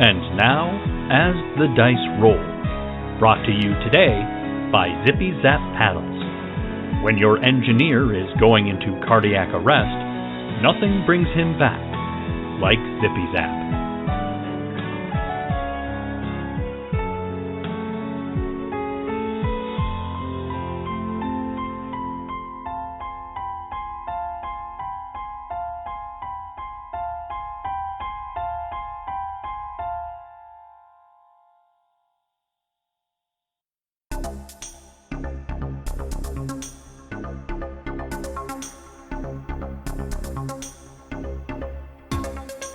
And now, As the Dice Roll, brought to you today by Zippy Zap Paddles. When your engineer is going into cardiac arrest, nothing brings him back like Zippy Zap.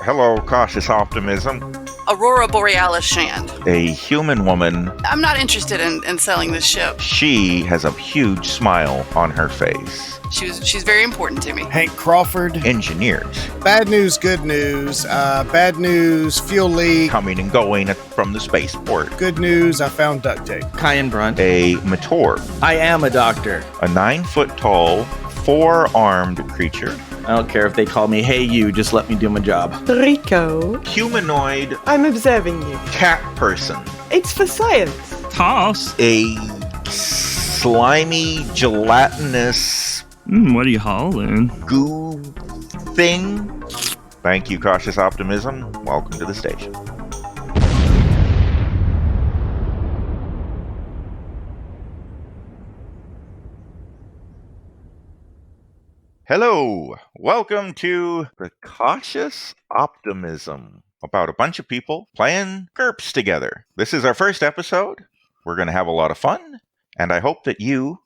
Hello, Cautious Optimism. Aurora Borealis Shand. A human woman. I'm not interested in selling this ship. She has a huge smile on her face. She's very important to me. Hank Crawford. Engineers. Bad news, good news. Bad news, fuel leak. Coming and going from the spaceport. Good news, I found duct tape. Kayan Brhun. A Mator. I am a doctor. A 9-foot-tall, 4-armed creature. I don't care if they call me, hey you, just let me do my job. Rico. Humanoid. I'm observing you. Cat person. It's for science. Toss. A slimy, gelatinous... what are you hauling? Goo thing. Thank you, Cautious Optimism. Welcome to the station. Hello, welcome to the Cautious Optimism, about a bunch of people playing GURPS together. This is our first episode. We're going to have a lot of fun, and I hope that you,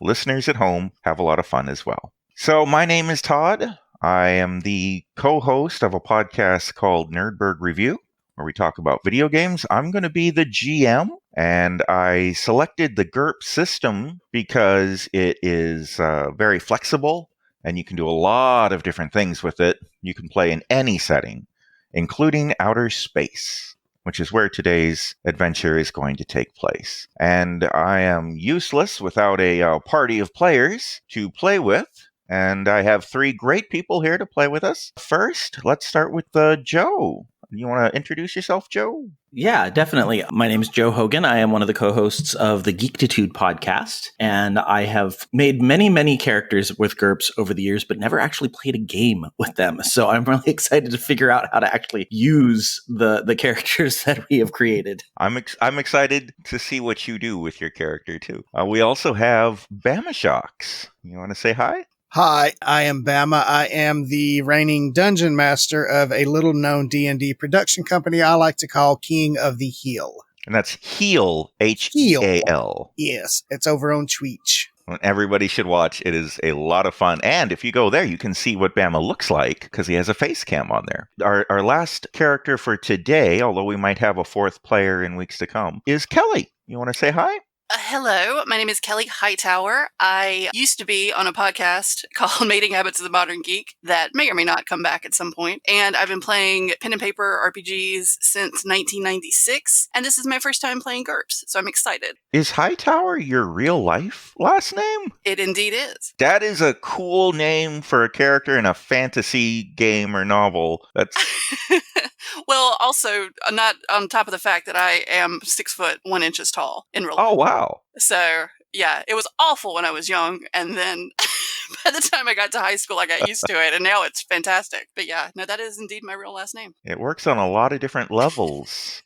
listeners at home, have a lot of fun as well. So my name is Todd. I am the co-host of a podcast called Nerdberg Review, where we talk about video games. I'm going to be the GM, and I selected the GURPS system because it is very flexible. And you can do a lot of different things with it. You can play in any setting, including outer space, which is where today's adventure is going to take place. And I am useless without a party of players to play with. And I have 3 great people here to play with us. First, let's start with Joe. You want to introduce yourself, Joe? Yeah, definitely. My name is Joe Hogan. I am one of the co-hosts of the Geektitude podcast, and I have made many, many characters with GURPS over the years, but never actually played a game with them. So I'm really excited to figure out how to actually use the characters that we have created. I'm excited to see what you do with your character, too. We also have Bama Shocks. You want to say hi? Hi, I am Bama. I am the reigning dungeon master of a little-known D&D production company I like to call King of the Hill. And that's Heel, H-E-A-L. Yes, it's over on Twitch. Everybody should watch. It is a lot of fun. And if you go there, you can see what Bama looks like because he has a face cam on there. Our last character for today, although we might have a 4th player in weeks to come, is Kelly. You want to say hi? Hello, my name is Kelly Hightower. I used to be on a podcast called Mating Habits of the Modern Geek that may or may not come back at some point. And I've been playing pen and paper RPGs since 1996. And this is my first time playing GURPS, so I'm excited. Is Hightower your real life last name? It indeed is. That is a cool name for a character in a fantasy game or novel. That's... Well, also, not on top of the fact that I am 6 foot 1 inches tall in real life. Oh, wow. So, yeah, it was awful when I was young, and then by the time I got to high school, I got used to it, and now it's fantastic. But yeah, no, that is indeed my real last name. It works on a lot of different levels.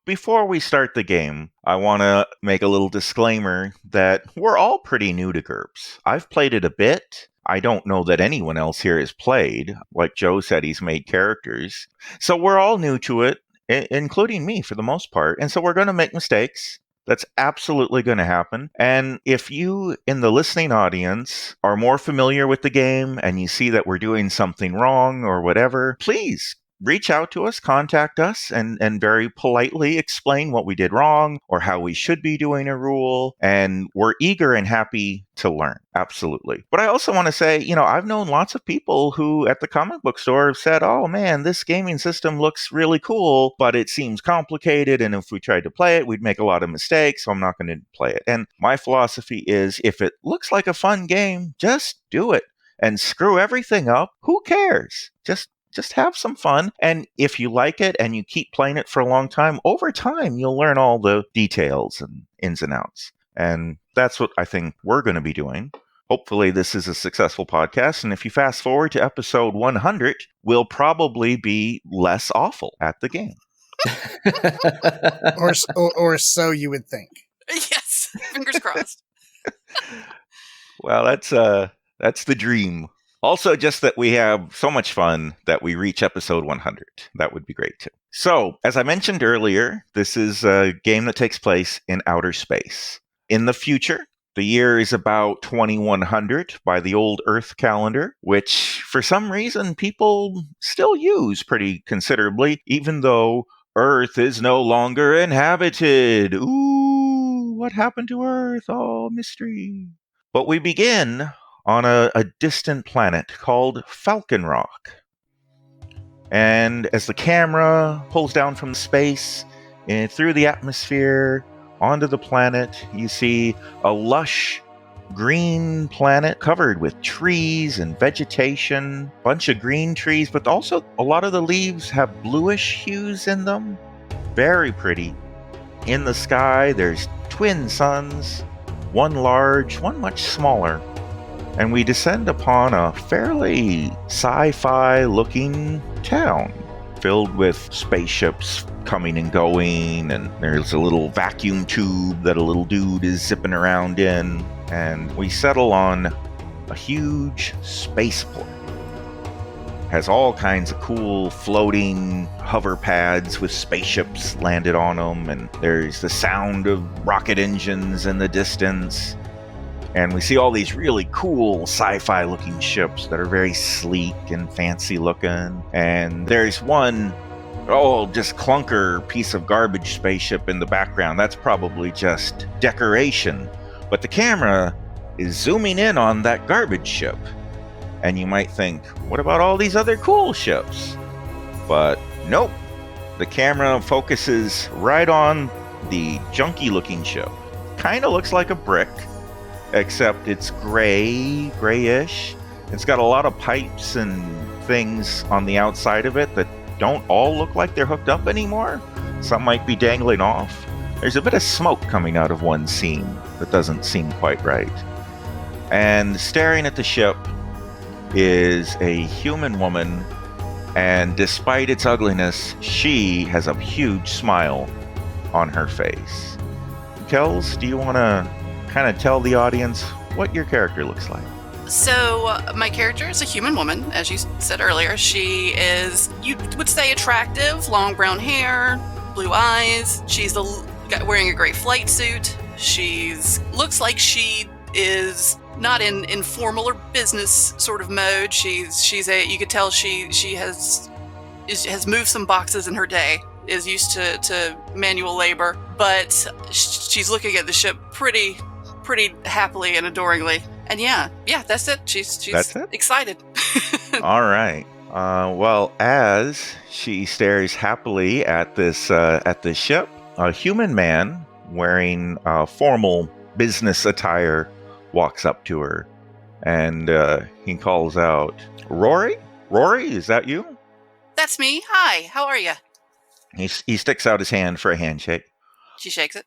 Before we start the game, I want to make a little disclaimer that we're all pretty new to GURPS. I've played it a bit. I don't know that anyone else here has played. Like Joe said, he's made characters. So we're all new to it, including me for the most part. And so we're going to make mistakes. That's absolutely going to happen. And if you in the listening audience are more familiar with the game and you see that we're doing something wrong or whatever, please reach out to us, contact us, and very politely explain what we did wrong or how we should be doing a rule. And we're eager and happy to learn. Absolutely. But I also want to say, I've known lots of people who at the comic book store have said, oh man, this gaming system looks really cool, but it seems complicated. And if we tried to play it, we'd make a lot of mistakes. So I'm not going to play it. And my philosophy is if it looks like a fun game, just do it and screw everything up. Who cares? Just just have some fun. And if you like it and you keep playing it for a long time, over time, you'll learn all the details and ins and outs. And that's what I think we're going to be doing. Hopefully this is a successful podcast. And if you fast forward to episode 100, we'll probably be less awful at the game. or so you would think. Yes, fingers crossed. Well, that's the dream. Also, just that we have so much fun that we reach episode 100. That would be great, too. So, as I mentioned earlier, this is a game that takes place in outer space. In the future, the year is about 2100 by the old Earth calendar, which, for some reason, people still use pretty considerably, even though Earth is no longer inhabited. Ooh, what happened to Earth? Oh, mystery. But we begin on a distant planet called Falconrock. And as the camera pulls down from space and through the atmosphere onto the planet, you see a lush green planet covered with trees and vegetation, bunch of green trees, but also a lot of the leaves have bluish hues in them. Very pretty. In the sky, there's twin suns, one large, one much smaller. And we descend upon a fairly sci-fi looking town filled with spaceships coming and going, and there's a little vacuum tube that a little dude is zipping around in, and we settle on a huge spaceport. Has all kinds of cool floating hover pads with spaceships landed on them, and there's the sound of rocket engines in the distance. And we see all these really cool sci-fi looking ships that are very sleek and fancy looking. And there's one, just clunker piece of garbage spaceship in the background. That's probably just decoration. But the camera is zooming in on that garbage ship. And you might think, what about all these other cool ships? But nope. The camera focuses right on the junky looking ship. Kind of looks like a brick, except it's grayish. It's got a lot of pipes and things on the outside of it that don't all look like they're hooked up anymore. Some might be dangling off. There's a bit of smoke coming out of one seam that doesn't seem quite right. And staring at the ship is a human woman, and despite its ugliness, she has a huge smile on her face. Kels, do you want to kind of tell the audience what your character looks like? So, my character is a human woman, as you said earlier. She is, you would say, attractive, long brown hair, blue eyes. She's wearing a gray flight suit. Looks like she is not in formal or business sort of mode. You could tell she has moved some boxes in her day, is used to manual labor, but she's looking at the ship pretty happily and adoringly. And yeah, that's it. She's excited. All right. Well, as she stares happily at this ship, a human man wearing formal business attire walks up to her, and he calls out, "Rory? Rory, is that you?" That's me. Hi, how are you? He sticks out his hand for a handshake. She shakes it.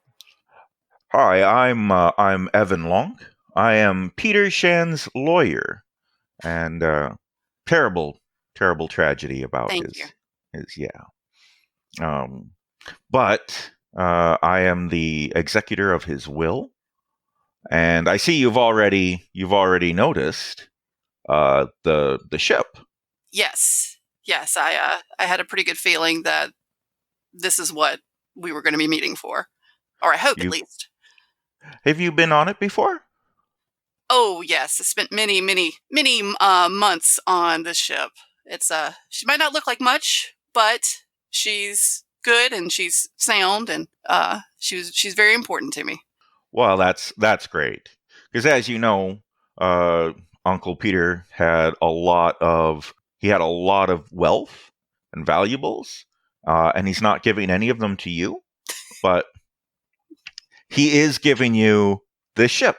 Hi, I'm Evan Long. I am Peter Shand's lawyer, and terrible tragedy about but I am the executor of his will, and I see you've already noticed the ship. Yes. I had a pretty good feeling that this is what we were going to be meeting for, or I hope at least. Have you been on it before? Oh yes, I spent many months on this ship. It's she might not look like much, but she's good and she's sound, and she's very important to me. Well, that's great, because as you know, Uncle Peter had a lot of wealth and valuables, and he's not giving any of them to you, but he is giving you this ship.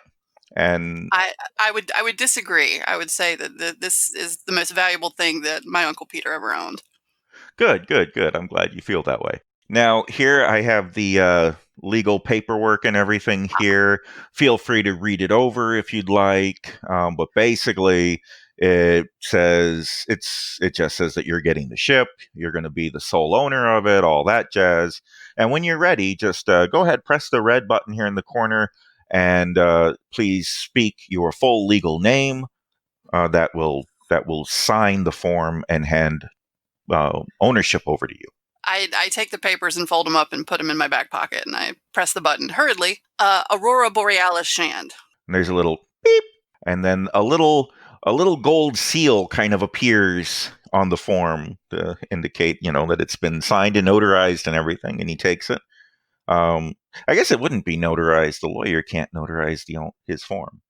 And I would disagree. I would say that this is the most valuable thing that my Uncle Peter ever owned. good. I'm glad you feel that way. Now, here I have the legal paperwork and everything here. Feel free to read it over if you'd like. But basically, it just says that you're getting the ship. You're going to be the sole owner of it, all that jazz. And when you're ready, just go ahead, press the red button here in the corner, and please speak your full legal name. That will sign the form and hand ownership over to you. I take the papers and fold them up and put them in my back pocket, and I press the button hurriedly. Aurora Borealis Shand. And there's a little beep, and then a little gold seal kind of appears on the form to indicate, that it's been signed and notarized and everything. And he takes it. I guess it wouldn't be notarized. The lawyer can't notarize his form.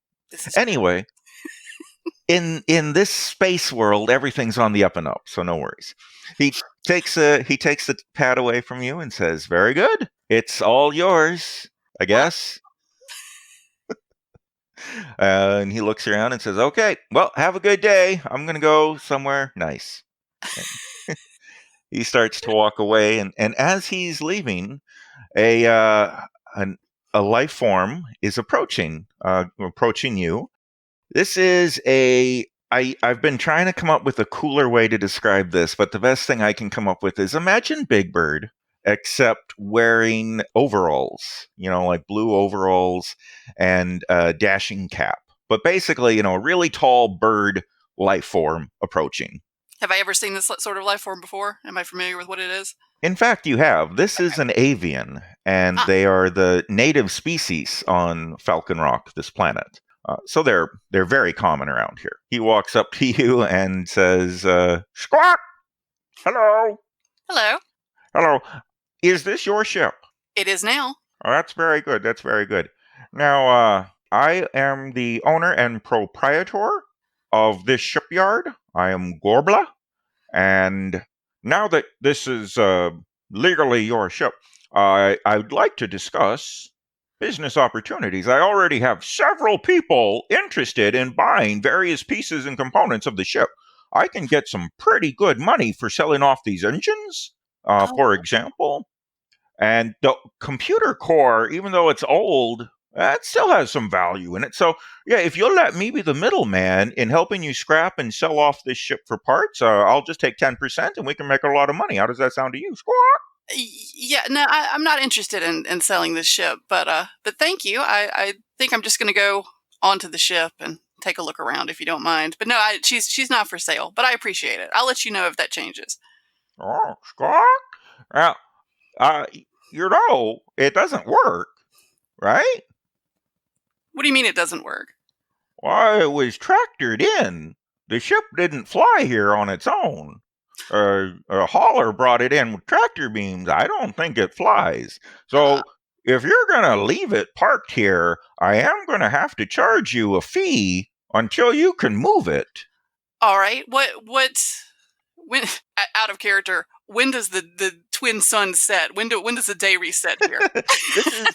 Anyway, in this space world, everything's on the up and up, so no worries. He takes the pad away from you and says, "Very good. It's all yours, I guess." And he looks around and says, "Okay, well, have a good day. I'm going to go somewhere nice." He starts to walk away, and as he's leaving, a life form is approaching you. This is I've been trying to come up with a cooler way to describe this, but the best thing I can come up with is imagine Big Bird, except wearing overalls, like blue overalls and a dashing cap. But basically, a really tall bird life form approaching. Have I ever seen this sort of life form before? Am I familiar with what it is? In fact, you have. This is an avian, and they are the native species on Falconrock, this planet. So they're very common around here. He walks up to you and says, "Squawk! Hello! Hello. Hello. Is this your ship?" It is now. Oh, that's very good. That's very good. Now, I am the owner and proprietor of this shipyard. I am Gorbla, and now that this is legally your ship, I'd like to discuss business opportunities. I already have several people interested in buying various pieces and components of the ship. I can get some pretty good money for selling off these engines, for example. And the computer core, even though it's old, that still has some value in it. So, yeah, if you'll let me be the middleman in helping you scrap and sell off this ship for parts, I'll just take 10% and we can make a lot of money. How does that sound to you? Squawk! Yeah, no, I'm not interested in selling this ship, but thank you. I think I'm just going to go onto the ship and take a look around if you don't mind. But no, she's not for sale, but I appreciate it. I'll let you know if that changes. Oh, Squawk! Now, it doesn't work, right? What do you mean it doesn't work? Why, it was tractored in. The ship didn't fly here on its own. A hauler brought it in with tractor beams. I don't think it flies. So if you're going to leave it parked here, I am going to have to charge you a fee until you can move it. All right. When out of character, when does the twin sun set? When does the day reset here?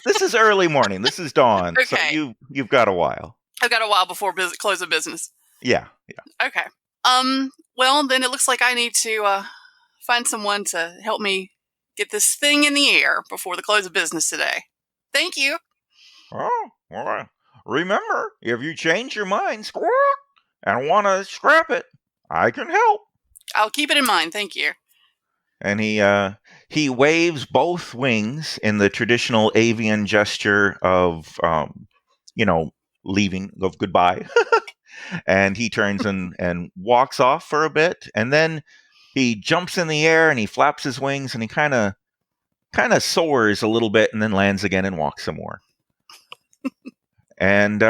This is early morning. This is dawn. Okay. So you've got a while. I've got a while before close of business. Yeah. Okay. Well, then it looks like I need to find someone to help me get this thing in the air before the close of business today. Thank you. Oh, well, remember, if you change your mind, squawk, and want to scrap it, I can help. I'll keep it in mind. Thank you. And he waves both wings in the traditional avian gesture of, leaving, of goodbye. And he turns and walks off for a bit, and then he jumps in the air and he flaps his wings and he kind of soars a little bit and then lands again and walks some more. And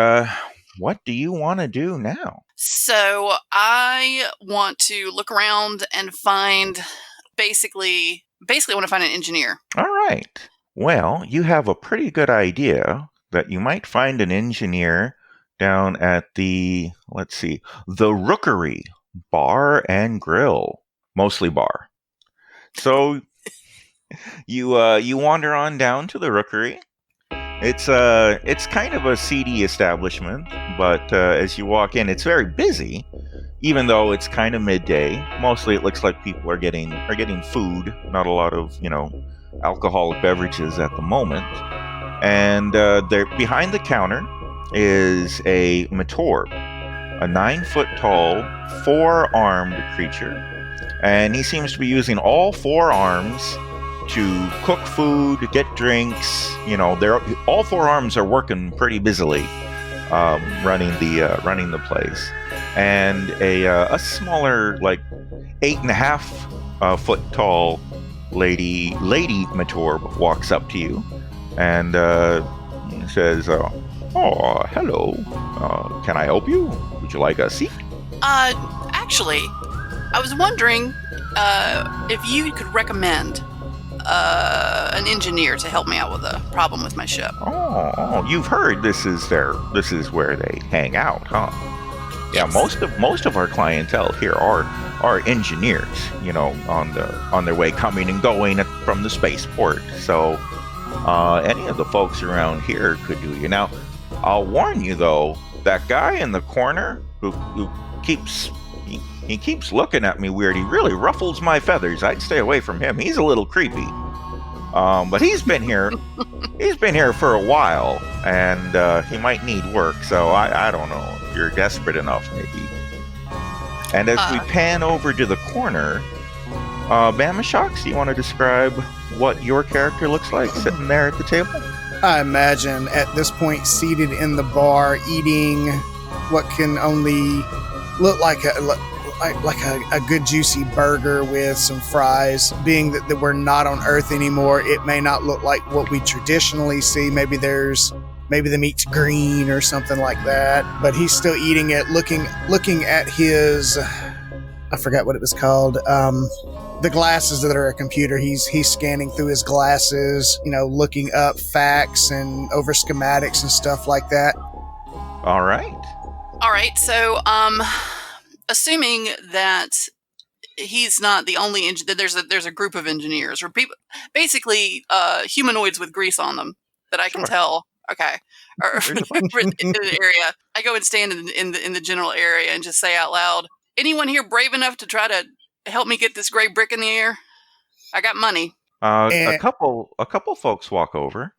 what do you want to do now? So I want to look around and find basically I want to find an engineer. All right. Well, you have a pretty good idea that you might find an engineer down at the Rookery Bar and Grill, mostly bar. So you wander on down to the Rookery, It's kind of a seedy establishment, but as you walk in, it's very busy. Even though it's kind of midday, mostly it looks like people are getting food, not a lot of alcoholic beverages at the moment. And there behind the counter is a Mator, a 9-foot-tall, 4-armed creature, and he seems to be using all 4 arms to cook food, get drinks. All 4 arms are working pretty busily, running the place. And a smaller, like 8.5 foot tall lady Mator walks up to you and says, "Oh, hello. Can I help you? Would you like a seat?" Actually, I was wondering if you could recommend an engineer to help me out with a problem with my ship. Oh, you've heard this is where they hang out, huh? Yeah, Yes. most of our clientele here are engineers, on their way coming and going from the spaceport. So any of the folks around here could do you. Now, I'll warn you though, that guy in the corner who keeps looking at me weird, he really ruffles my feathers. I'd stay away from him. He's a little creepy. But he's been here for a while, and he might need work, so I don't know. If you're desperate enough, maybe. And as we pan over to the corner, Bama Shocks, do you want to describe what your character looks like sitting there at the table? I imagine at this point seated in the bar eating what can only look like a good juicy burger with some fries. Being that we're not on Earth anymore, it may not look like what we traditionally see. Maybe the meat's green or something like that. But he's still eating it, looking at his, I forgot what it was called. The glasses that are a computer. He's scanning through his glasses, looking up facts and over schematics and stuff like that. All right. So, assuming that he's not the only engineer, there's a group of engineers or people, basically humanoids with grease on them that I can tell. Okay, or in the area, I go and stand in the general area and just say out loud, "Anyone here brave enough to try to help me get this gray brick in the air? I got money." A couple folks walk over,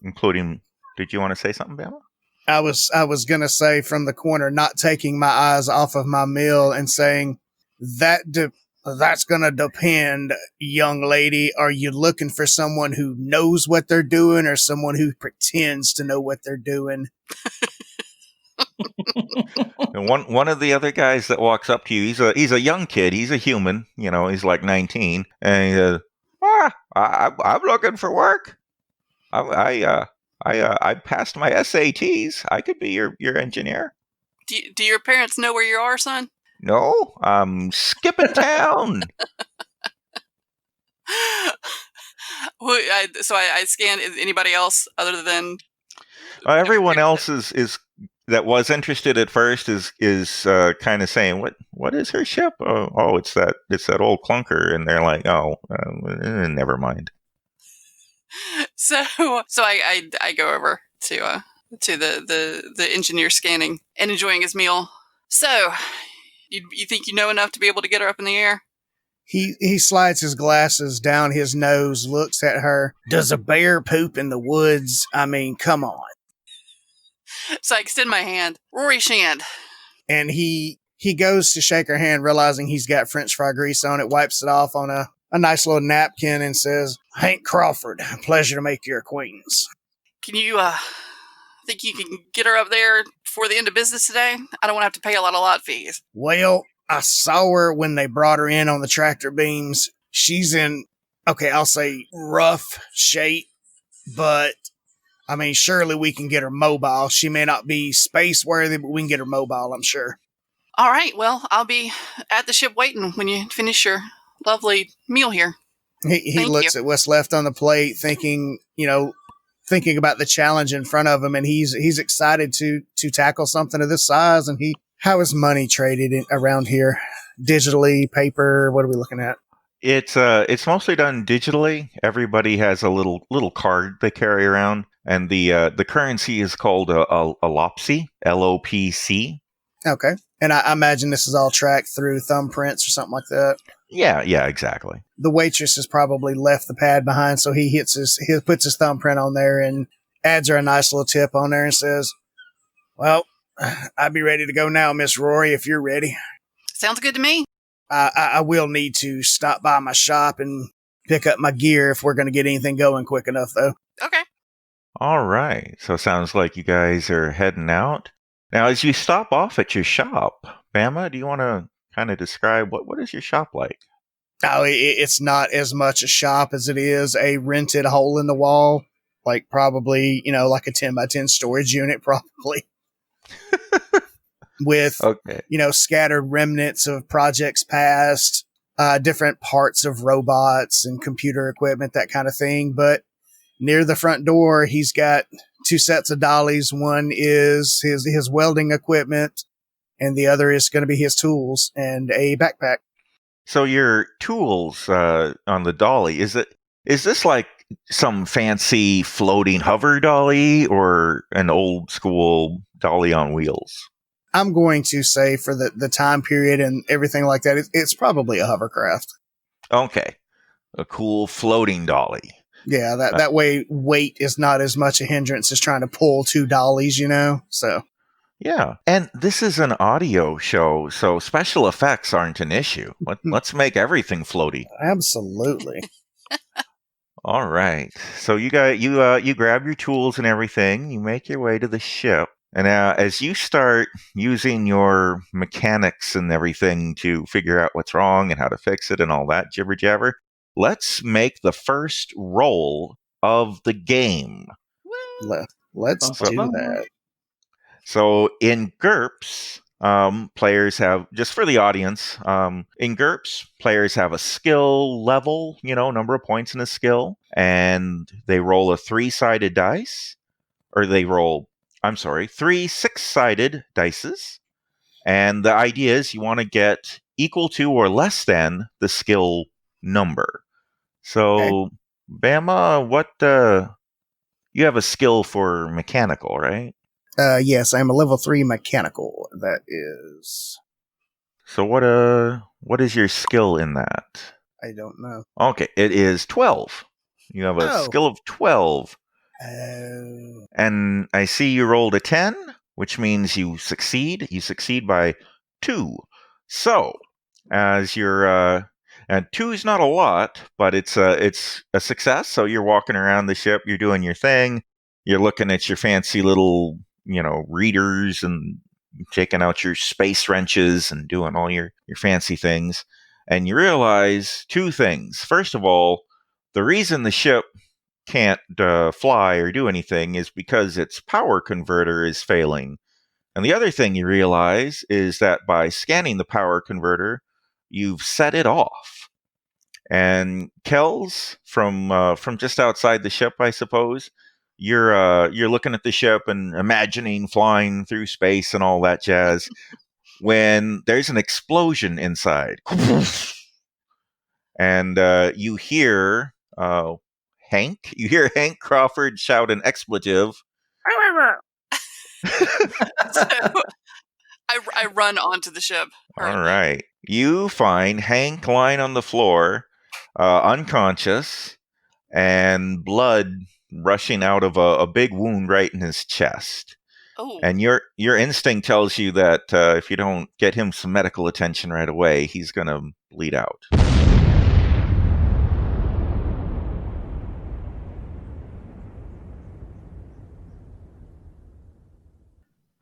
including. Did you want to say something, Bama? I was gonna say from the corner, not taking my eyes off of my meal and saying that's gonna depend, young lady. Are you looking for someone who knows what they're doing or someone who pretends to know what they're doing? And one of the other guys that walks up to you, he's a young kid. He's a human. He's like 19, and he says, I'm looking for work. I passed my SATs. I could be your engineer. Do your parents know where you are, son? No, I'm skipping town. So I scanned. Is anybody else other than everyone else is that was interested at first is kind of saying what is her ship? Oh, it's that old clunker, and they're like, never mind. So I go over to the engineer scanning and enjoying his meal. So you think you know enough to be able to get her up in the air? He slides his glasses down his nose, looks at her. Does a bear poop in the woods? I mean, come on. So I extend my hand. Rory Shand. And he goes to shake her hand, realizing he's got French fry grease on it, wipes it off on a nice little napkin and says, "Hank Crawford, pleasure to make your acquaintance." Can you, think you can get her up there before the end of business today? I don't want to have to pay a lot of lot fees. Well, I saw her when they brought her in on the tractor beams. She's in, I'll say rough shape, but I mean, surely we can get her mobile. She may not be space worthy, but we can get her mobile, I'm sure. All right, well, I'll be at the ship waiting when you finish your lovely meal here. He looks at what's left on the plate, thinking about the challenge in front of him, and he's excited to tackle something of this size. And how is money traded around here? Digitally, paper? What are we looking at? It's mostly done digitally. Everybody has a little card they carry around. And the currency is called a Lopsy, LOPC. Okay. And I imagine this is all tracked through thumbprints or something like that. Yeah, exactly. The waitress has probably left the pad behind, so he puts his thumbprint on there and adds her a nice little tip on there and says, "Well, I'd be ready to go now, Miss Rory, if you're ready. Sounds good to me. I will need to stop by my shop and pick up my gear if we're going to get anything going quick enough, though." Okay. All right. So it sounds like you guys are heading out. Now, as you stop off at your shop, Bama, do you want to kind of describe what is your shop like? Oh, it's not as much a shop as it is a rented hole in the wall. Like probably, like a 10 by 10 storage unit, probably. With, Okay. Scattered remnants of projects past, different parts of robots and computer equipment, that kind of thing. But near the front door, he's got 2 sets of dollies. One is his welding equipment, and the other is going to be his tools and a backpack. So your tools on the dolly, is this like some fancy floating hover dolly or an old school dolly on wheels? I'm going to say for the time period and everything like that, it's probably a hovercraft. Okay. A cool floating dolly. Yeah, that way weight is not as much a hindrance as trying to pull 2 dollies, so. Yeah. And this is an audio show, so special effects aren't an issue. Let's make everything floaty. Absolutely. All right. So you grab your tools and everything. You make your way to the ship. And as you start using your mechanics and everything to figure out what's wrong and how to fix it and all that jibber jabber, let's make the first roll of the game. Let's do that. So in GURPS, players have, just for the audience, in GURPS, players have a skill level, number of points in a skill, and they roll a 3-sided dice, or they roll, 3 6-sided dices, and the idea is you want to get equal to or less than the skill number. So, Okay. Bama, you have a skill for mechanical, right? Yes, I'm a level 3 mechanical. That is. So what is your skill in that? I don't know. Okay, it is 12. You have a skill of 12. Oh. And I see you rolled a 10, which means you succeed. You succeed by 2. So, as you're and 2 is not a lot, but it's a success. So you're walking around the ship, you're doing your thing, you're looking at your fancy little readers and taking out your space wrenches and doing all your fancy things. And you realize 2 things. First of all, the reason the ship can't fly or do anything is because its power converter is failing. And the other thing you realize is that by scanning the power converter, you've set it off. And Kells, from just outside the ship, I suppose, you're looking at the ship and imagining flying through space and all that jazz when there's an explosion inside. And you hear Hank Crawford shout an expletive. So I run onto the ship. All right. You find Hank lying on the floor, unconscious, and blood rushing out of a big wound right in his chest. Oh. And your instinct tells you that if you don't get him some medical attention right away, he's going to bleed out.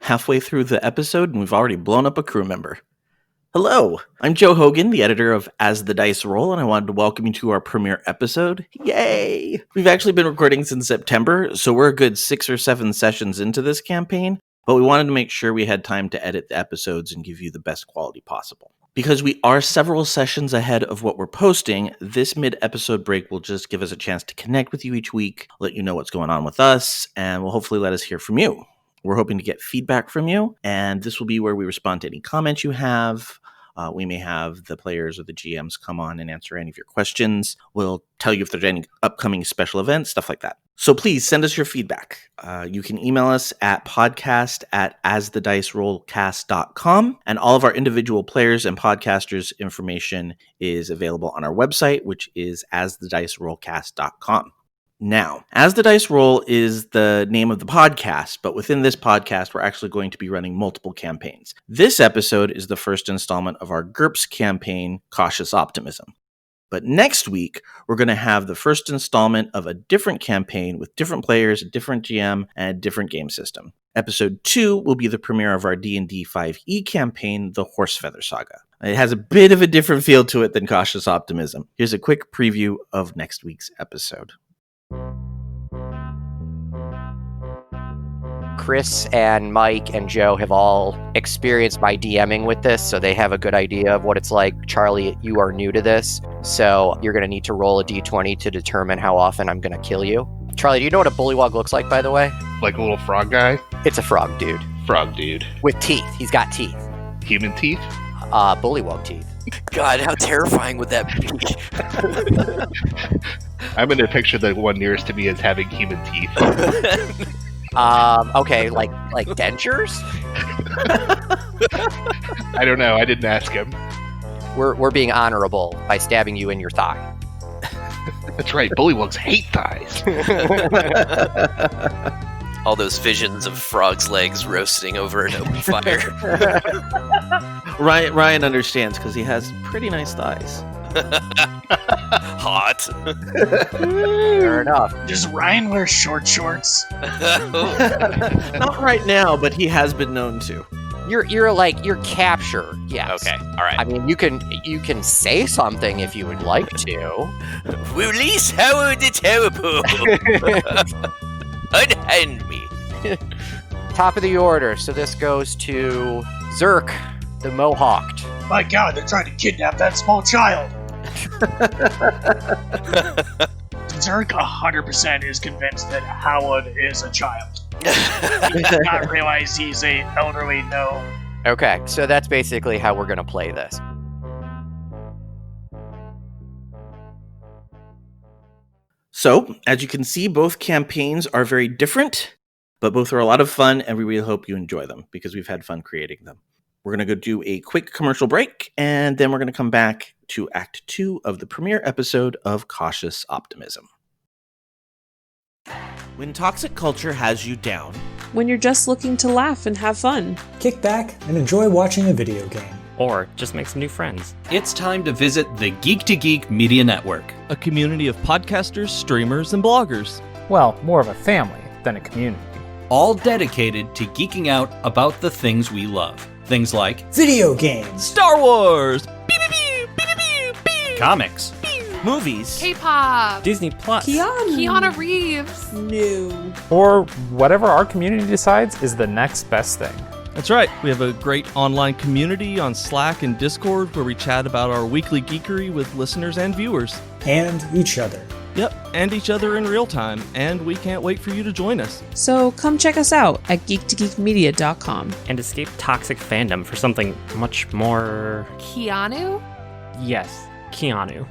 Halfway through the episode, and we've already blown up a crew member. Hello, I'm Joe Hogan, the editor of As the Dice Roll, and I wanted to welcome you to our premiere episode. Yay! We've actually been recording since September, so we're a good 6 or 7 sessions into this campaign, but we wanted to make sure we had time to edit the episodes and give you the best quality possible. Because we are several sessions ahead of what we're posting, this mid-episode break will just give us a chance to connect with you each week, let you know what's going on with us, and will hopefully let us hear from you. We're hoping to get feedback from you, and this will be where we respond to any comments you have. We may have the players or the GMs come on and answer any of your questions. We'll tell you if there's any upcoming special events, stuff like that. So please send us your feedback. You can email us at podcast@asthedicerollcast.com, and all of our individual players and podcasters information is available on our website, which is asthedicerollcast.com. Now, As the Dice Roll is the name of the podcast, but within this podcast, we're actually going to be running multiple campaigns. This episode is the first installment of our GURPS campaign, Cautious Optimism. But next week, we're going to have the first installment of a different campaign with different players, a different GM, and a different game system. Episode 2 will be the premiere of our D&D 5e campaign, The Horsefeather Saga. It has a bit of a different feel to it than Cautious Optimism. Here's a quick preview of next week's episode. Chris and Mike and Joe have all experienced my DMing with this, so they have a good idea of what it's like. Charlie, you are new to this, so you're going to need to roll a d20 to determine how often I'm going to kill you. Charlie, do you know what a bullywog looks like, by the way? Like a little frog guy? It's a frog dude. Frog dude. With teeth. He's got teeth. Human teeth? Bullywog teeth. God, how terrifying would that be? I'm going to picture the one nearest to me as having human teeth. Okay, like dentures? I don't know. I didn't ask him. We're being honorable by stabbing you in your thigh. That's right. Bullywugs hate thighs. All those visions of frogs' legs roasting over an open fire. Ryan understands because he has pretty nice thighs. Hot. Fair enough. Does Ryan wear short shorts? Not right now, but he has been known to. You're capture. Yes. Okay. All right. I mean, you can say something if you would like to. Release Howard the Terrible. Unhand me. Top of the order. So this goes to Zerk, the Mohawked. My God, they're trying to kidnap that small child. Zerk 100% is convinced that Howard is a child. He does not realize he's a elderly gnome. Okay, so that's basically how we're going to play this. So, as you can see, both campaigns are very different, but both are a lot of fun, and we really hope you enjoy them because we've had fun creating them. We're going to go do a quick commercial break, and then we're going to come back to Act 2 of the premiere episode of Cautious Optimism. When toxic culture has you down, when you're just looking to laugh and have fun, kick back and enjoy watching a video game, or just make some new friends, it's time to visit the Geek Media Network, a community of podcasters, streamers, and bloggers. Well, more of a family than a community. All dedicated to geeking out about the things we love. Things like video games, Star Wars, comics, movies, K-pop, Disney Plus, Keanu Reeves, new, or whatever our community decides is the next best thing. That's right. We have a great online community on Slack and Discord where we chat about our weekly geekery with listeners and viewers. And each other. Yep, and each other in real time, and we can't wait for you to join us. So come check us out at geek2geekmedia.com. And escape toxic fandom for something much more... Keanu? Yes, Keanu.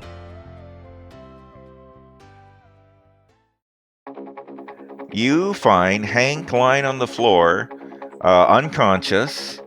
You find Hank lying on the floor, unconscious,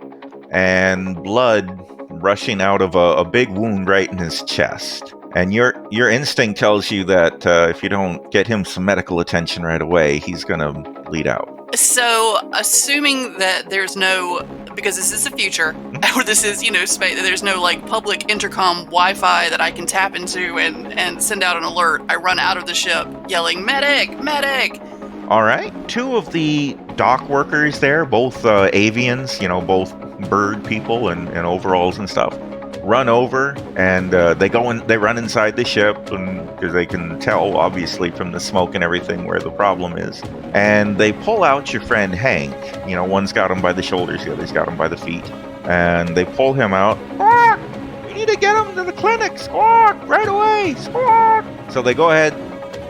and blood rushing out of a big wound right in his chest. And your instinct tells you that if you don't get him some medical attention right away, he's going to bleed out. So, assuming that there's no, because this is the future, or this is, space, there's no public intercom Wi-Fi that I can tap into and send out an alert, I run out of the ship yelling, "Medic! Medic!" All right. 2 of the dock workers there, both avians, both bird people and overalls and stuff, run over and they run inside the ship, and because they can tell obviously from the smoke and everything where the problem is, and they pull out your friend Hank. One's got him by the shoulders, the other's got him by the feet, and they pull him out. Squawk! We need to get him to the clinic. Squawk! Right away. Squawk! So they go ahead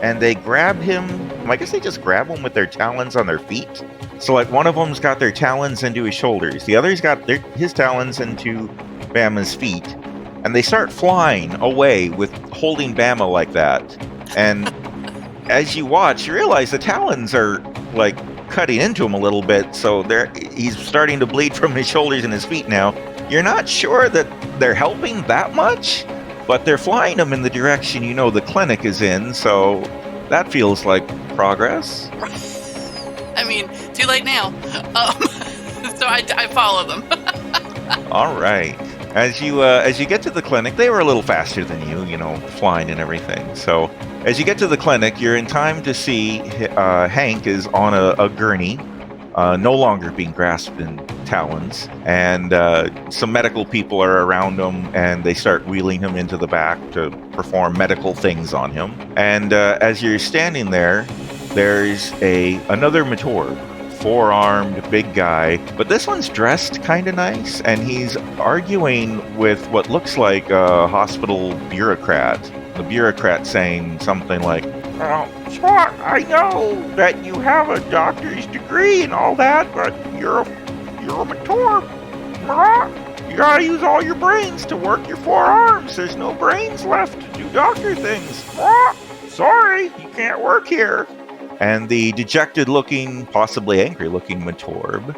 and they grab him. I guess they just grab him with their talons on their feet. So one of them's got their talons into his shoulders, the other's got his talons into Bama's feet, and they start flying away with holding Bama like that. And as you watch, you realize the talons are like cutting into him a little bit, so he's starting to bleed from his shoulders and his feet now. You're not sure that they're helping that much, but they're flying him in the direction you know the clinic is in, so that feels like progress. I mean, too late now. So I follow them. All right. As you get to the clinic, they were a little faster than you know, flying and everything. So as you get to the clinic, you're in time to see Hank is on a gurney, no longer being grasped in talons, and some medical people are around him, and they start wheeling him into the back to perform medical things on him. And as you're standing there, there's another Mator, four-armed big guy, but this one's dressed kind of nice, and he's arguing with what looks like a hospital bureaucrat. The bureaucrat saying something like, "Spot, I know that you have a doctor's degree and all that, but you're a Mator. You gotta use all your brains to work your four arms. There's no brains left to do doctor things. Sorry, you can't work here." And the dejected-looking, possibly angry-looking Matorb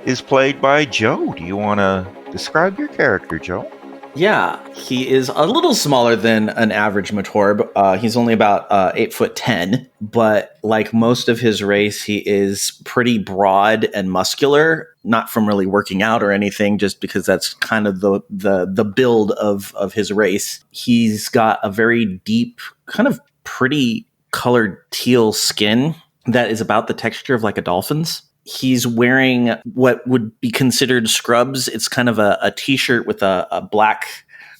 is played by Joe. Do you want to describe your character, Joe? Yeah, he is a little smaller than an average Matorb. He's only about 8'10", but like most of his race, he is pretty broad and muscular. Not from really working out or anything, just because that's kind of the build of his race. He's got a very deep, kind of pretty colored teal skin that is about the texture of like a dolphin's. He's wearing what would be considered scrubs. It's kind of a t-shirt with a black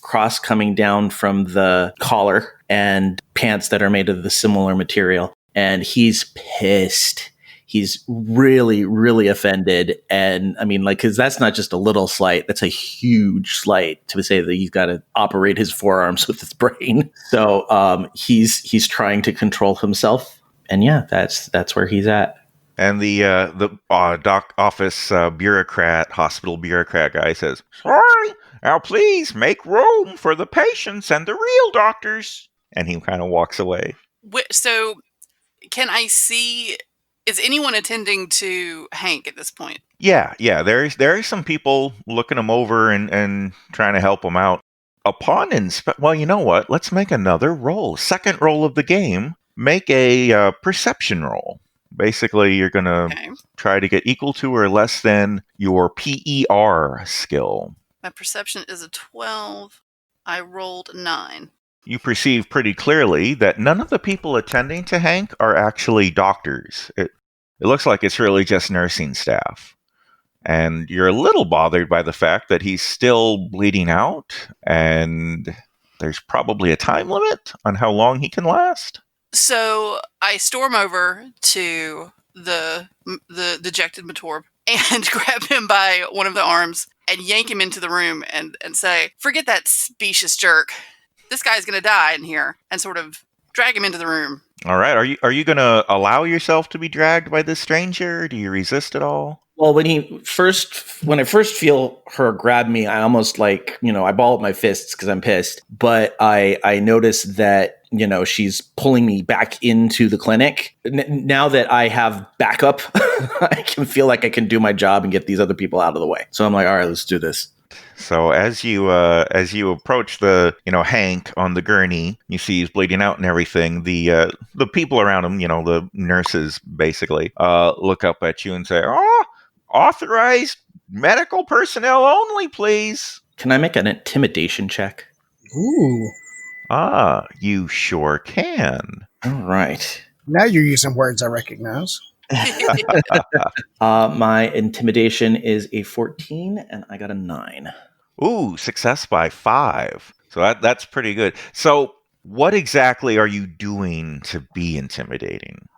cross coming down from the collar, and pants that are made of the similar material. And he's pissed. He's really, really offended. And I mean, like, because that's not just a little slight, that's a huge slight to say that he's got to operate his forearms with his brain. So he's trying to control himself. And yeah, that's where he's at. And the doc office hospital bureaucrat guy says, "Sorry, now please make room for the patients and the real doctors." And he kind of walks away. So can I see, is anyone attending to Hank at this point? Yeah. There are some people looking him over and trying to help him out. Upon well, you know what? Let's make another roll. Second roll of the game. Make a perception roll. Basically, you're going to try to get equal to or less than your PER skill. My perception is a 12. I rolled 9. You perceive pretty clearly that none of the people attending to Hank are actually doctors. It looks like it's really just nursing staff. And you're a little bothered by the fact that he's still bleeding out, and there's probably a time limit on how long he can last. So I storm over to the dejected Matorb and grab him by one of the arms and yank him into the room and say, "Forget that specious jerk. This guy's going to die in here," and sort of drag him into the room. All right. Are you going to allow yourself to be dragged by this stranger? Do you resist at all? Well, when I first feel her grab me, I almost like, I ball up my fists because I'm pissed. But I notice that, she's pulling me back into the clinic. Now that I have backup, I can feel like I can do my job and get these other people out of the way. So I'm like, all right, let's do this. So as you approach the Hank on the gurney, you see he's bleeding out and everything. The people around him, the nurses basically, look up at you and say, "Oh, authorized medical personnel only, please." Can I make an intimidation check? Ooh. You sure can. All right. Now you're using words I recognize. My intimidation is a 14, and I got a 9. Ooh, success by 5. So that's pretty good. So what exactly are you doing to be intimidating?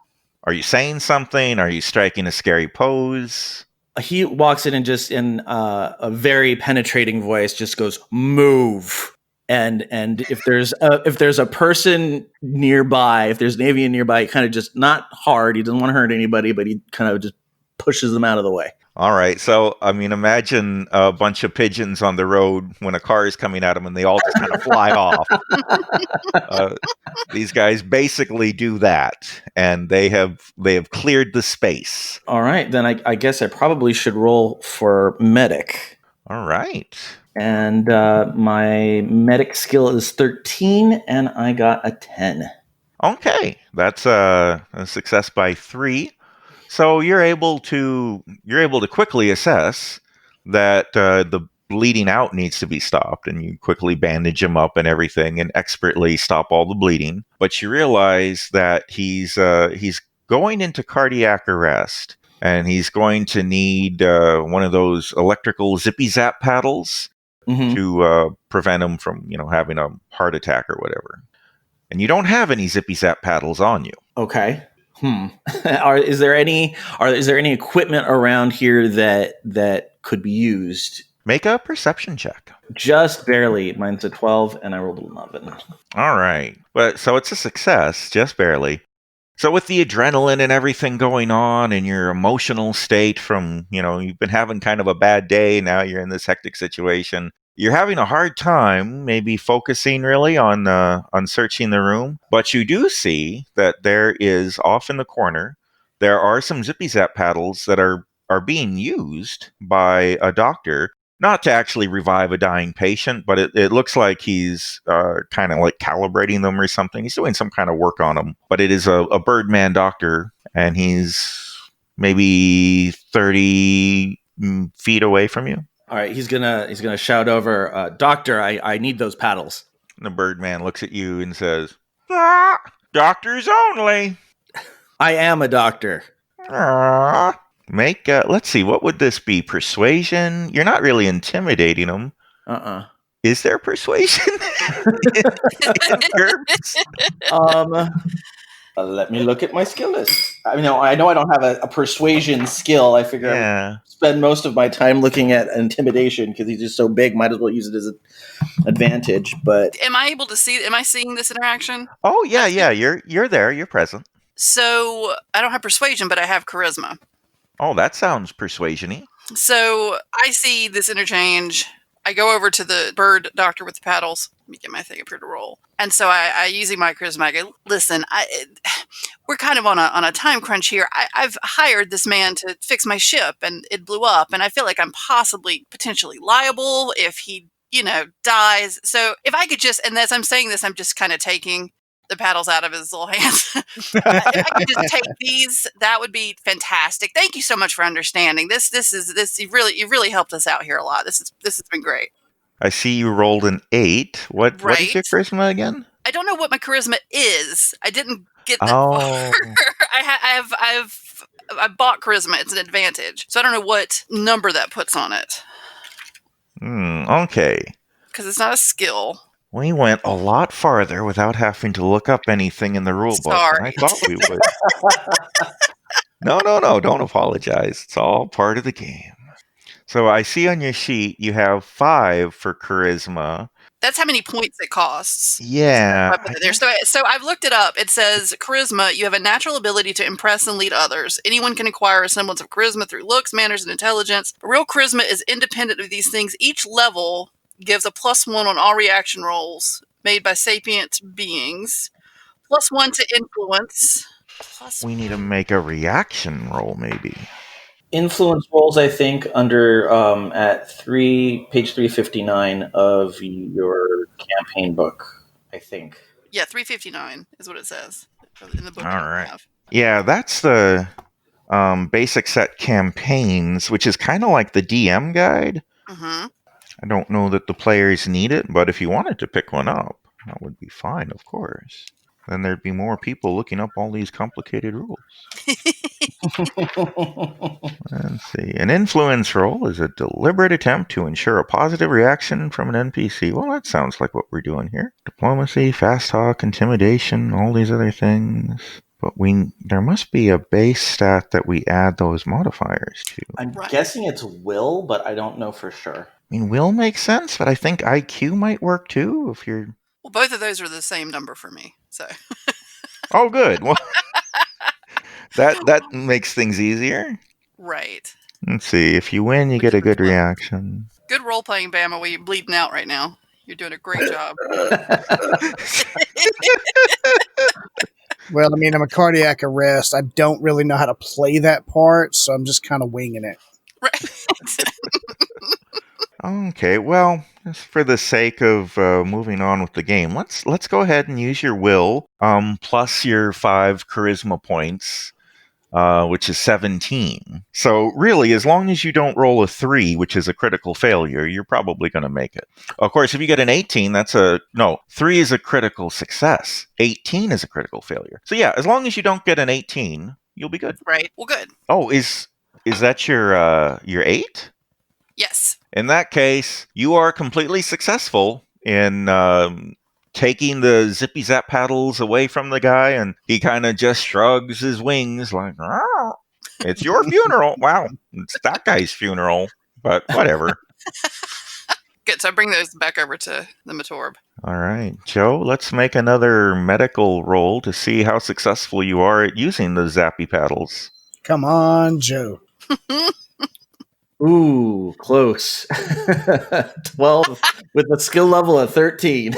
Are you saying something? Are you striking a scary pose? He walks in and just in a very penetrating voice just goes, "Move." And if there's a person nearby, if there's an avian nearby, he kind of just, not hard, he doesn't want to hurt anybody, but he kind of just pushes them out of the way. All right. So, I mean, imagine a bunch of pigeons on the road when a car is coming at them and they all just kind of fly off. These guys basically do that, and they have cleared the space. All right, then I guess I probably should roll for medic. All right. And my medic skill is 13, and I got a 10. Okay, that's a success by 3. So you're able to quickly assess that the bleeding out needs to be stopped, and you quickly bandage him up and everything, and expertly stop all the bleeding. But you realize that he's going into cardiac arrest, and he's going to need one of those electrical zippy zap paddles to prevent him from having a heart attack or whatever. And you don't have any zippy zap paddles on you. Okay. Is there any equipment around here that could be used? Make a perception check. Just barely. Mine's a 12, and I rolled an 11. All right. Well, so it's a success, just barely. So with the adrenaline and everything going on, and your emotional state from, you've been having kind of a bad day, now you're in this hectic situation. You're having a hard time maybe focusing really on searching the room, but you do see that there is off in the corner, there are some zippy zap paddles that are being used by a doctor, not to actually revive a dying patient, but it looks like he's kind of like calibrating them or something. He's doing some kind of work on them, but it is a Birdman doctor, and he's maybe 30 feet away from you. All right, he's gonna shout over, "Doctor, I need those paddles." And the Birdman looks at you and says, "Doctors only." I am a doctor. Make let's see, what would this be? Persuasion? You're not really intimidating him. Is there persuasion? Let me look at my skill list. I know I don't have a persuasion skill. I figure I spend most of my time looking at intimidation because he's just so big. Might as well use it as an advantage. But am I able to see? Am I seeing this interaction? Oh yeah. You're there. You're present. So I don't have persuasion, but I have charisma. Oh, that sounds persuasion-y. So I see this interchange. I go over to the bird doctor with the paddles. Let me get my thing up here to roll. And so I using my charisma, I go, listen, we're kind of on a time crunch here. I've hired this man to fix my ship, and it blew up, and I feel like I'm potentially liable if he, dies. So if I could just, and as I'm saying this, I'm just kind of taking the paddles out of his little hands. If I could just take these, that would be fantastic. Thank you so much for understanding. You really helped us out here a lot. This has been great. I see you rolled an 8. What is your charisma again? I don't know what my charisma is. I didn't get that far. I bought charisma. It's an advantage. So I don't know what number that puts on it. Okay. Because it's not a skill. We went a lot farther without having to look up anything in the rule book. I thought we would. No, don't apologize. It's all part of the game. So I see on your sheet you have 5 for charisma. That's how many points it costs. Yeah. So I've looked it up. It says charisma, you have a natural ability to impress and lead others. Anyone can acquire a semblance of charisma through looks, manners, and intelligence. Real charisma is independent of these things. Each level gives a +1 on all reaction rolls made by sapient beings. +1 to influence. We need to make a reaction roll, maybe. Influence rolls, I think, under at page 359 of your campaign book, I think. Yeah, 359 is what it says in the book. All right. Yeah, that's the basic set campaigns, which is kind of like the DM guide. Mm-hmm. I don't know that the players need it, but if you wanted to pick one up, that would be fine, of course. Then there'd be more people looking up all these complicated rules. Let's see. An influence roll is a deliberate attempt to ensure a positive reaction from an NPC. Well, that sounds like what we're doing here. Diplomacy, fast talk, intimidation, all these other things. But there must be a base stat that we add those modifiers to. I'm guessing it's will, but I don't know for sure. I mean, will makes sense, but I think IQ might work too if you're... Well, both of those are the same number for me, so... Oh, good. Well, that makes things easier. Right. Let's see. If you win, you get a good reaction. Good role playing, Bama. Where you're bleeding out right now. You're doing a great job. Well, I mean, I'm a cardiac arrest. I don't really know how to play that part, so I'm just kind of winging it. Okay, well, just for the sake of moving on with the game, let's go ahead and use your will plus your 5 charisma points, which is 17. So really, as long as you don't roll a 3, which is a critical failure, you're probably going to make it. Of course, if you get an 18, 3 is a critical success. 18 is a critical failure. So yeah, as long as you don't get an 18, you'll be good. Right. Well, good. Oh, is that your 8? Yes. In that case, you are completely successful in taking the zippy zap paddles away from the guy, and he kind of just shrugs his wings like, "Oh, it's your funeral." Wow, it's that guy's funeral, but whatever. Good. So I bring those back over to the Matorb. All right, Joe, let's make another medical roll to see how successful you are at using the zappy paddles. Come on, Joe. Ooh, close. 12 with a skill level of 13.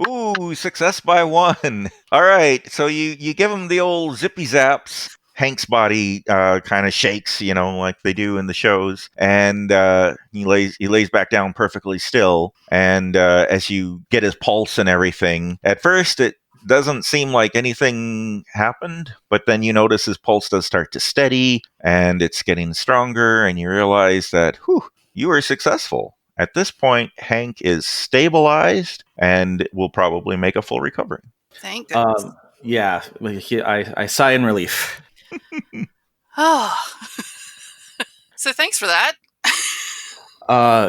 Ooh, success by 1. All right, so you give him the old zippy zaps. Hank's body kind of shakes, like they do in the shows, and he lays back down perfectly still. And as you get his pulse and everything, at first it doesn't seem like anything happened, but then you notice his pulse does start to steady, and it's getting stronger, and you realize that, you are successful. At this point, Hank is stabilized and will probably make a full recovery. Thank goodness. Yeah, I sigh in relief. Oh. So thanks for that.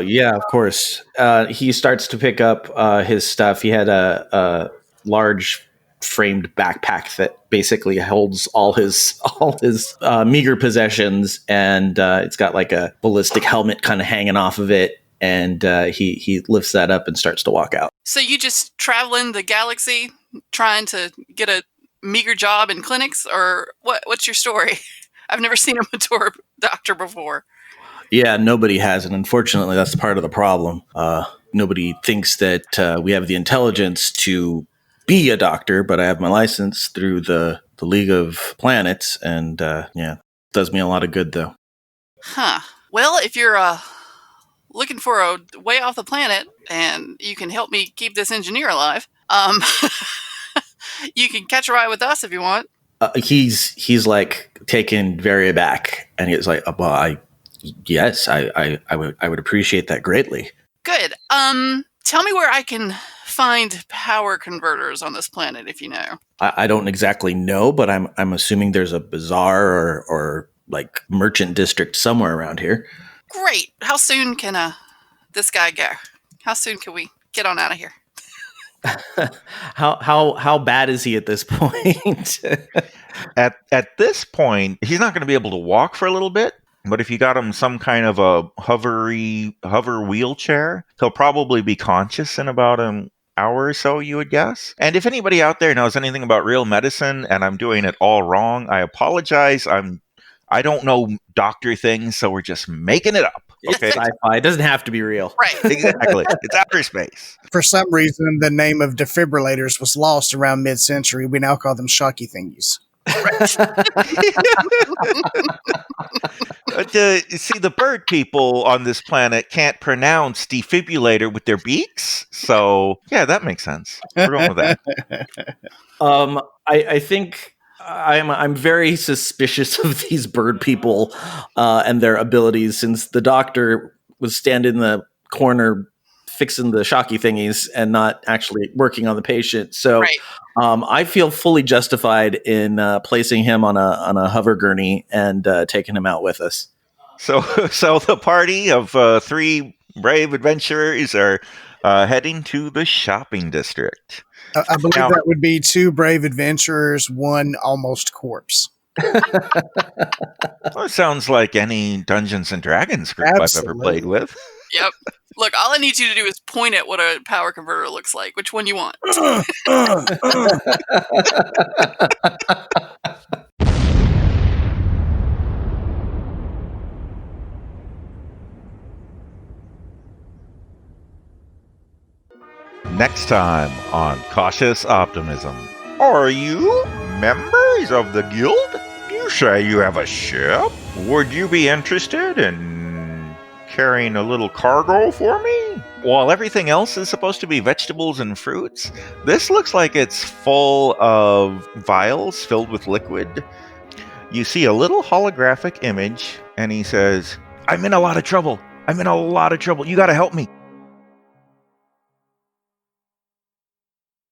Yeah, of course. He starts to pick up his stuff. He had a large framed backpack that basically holds all his meager possessions, and it's got like a ballistic helmet kind of hanging off of it, and he lifts that up and starts to walk out. So you just traveling the galaxy trying to get a meager job in clinics, or what's your story? I've never seen a Matorb doctor before. Yeah, nobody has, and unfortunately that's part of the problem. Nobody thinks that we have the intelligence to be a doctor, but I have my license through the League of Planets, and does me a lot of good, though. Huh. Well, if you're looking for a way off the planet, and you can help me keep this engineer alive, you can catch a ride with us if you want. He's like taken very aback, and he's like, "Well, I would appreciate that greatly." Good. Tell me where I can find power converters on this planet, if you know. I don't exactly know, but I'm assuming there's a bazaar or like merchant district somewhere around here. Great. How soon can this guy go? How soon can we get on out of here? How bad is he at this point? At this point, he's not going to be able to walk for a little bit. But if you got him some kind of a hover wheelchair, he'll probably be conscious in about an hour or so, you would guess. And if anybody out there knows anything about real medicine and I'm doing it all wrong, I apologize. I don't know doctor things, so we're just making it up. Okay, sci-fi. It doesn't have to be real. Right. Exactly. It's outer space. For some reason, the name of defibrillators was lost around mid-century. We now call them shocky thingies. See, the bird people on this planet can't pronounce defibrillator with their beaks, so yeah, that makes sense. We're going with that. I think I'm very suspicious of these bird people and their abilities, since the doctor was standing in the corner fixing the shocky thingies and not actually working on the patient. So right. I feel fully justified in placing him on a hover gurney and taking him out with us. So the party of 3 brave adventurers are heading to the shopping district. I believe that would be 2 brave adventurers, 1 almost corpse. Well, it sounds like any Dungeons and Dragons group I've ever played with. Yep. Look, all I need you to do is point at what a power converter looks like. Which one you want? Next time on Cautious Optimism. Are you members of the guild? You say you have a ship? Would you be interested in carrying a little cargo for me? While everything else is supposed to be vegetables and fruits, this looks like it's full of vials filled with liquid. You see a little holographic image, and he says, I'm in a lot of trouble. I'm in a lot of trouble. You gotta help me.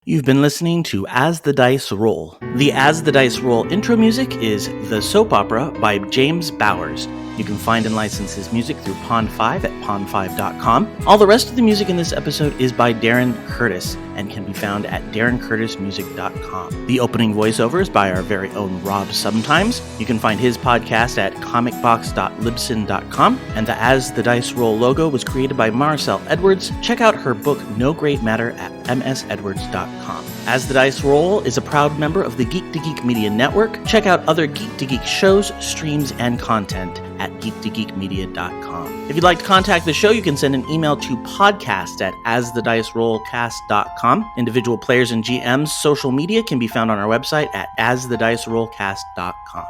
You've been listening to As the Dice Roll. The As the Dice Roll intro music is The Soap Opera by James Bowers. You can find and license his music through Pond5 at pond5.com. All the rest of the music in this episode is by Darren Curtis and can be found at darrencurtismusic.com. The opening voiceover is by our very own Rob Sometimes. You can find his podcast at comicbox.libsyn.com. And the As the Dice Roll logo was created by Maricel Edwards. Check out her book No Great Matter at msedwards.com. As the Dice Roll is a proud member of the Geek to Geek Media Network. Check out other Geek to Geek shows, streams, and content at geektogeekmedia.com. If you'd like to contact the show, you can send an email to podcast@asthedicerollcast.com. Individual players and GMs' social media can be found on our website at asthedicerollcast.com.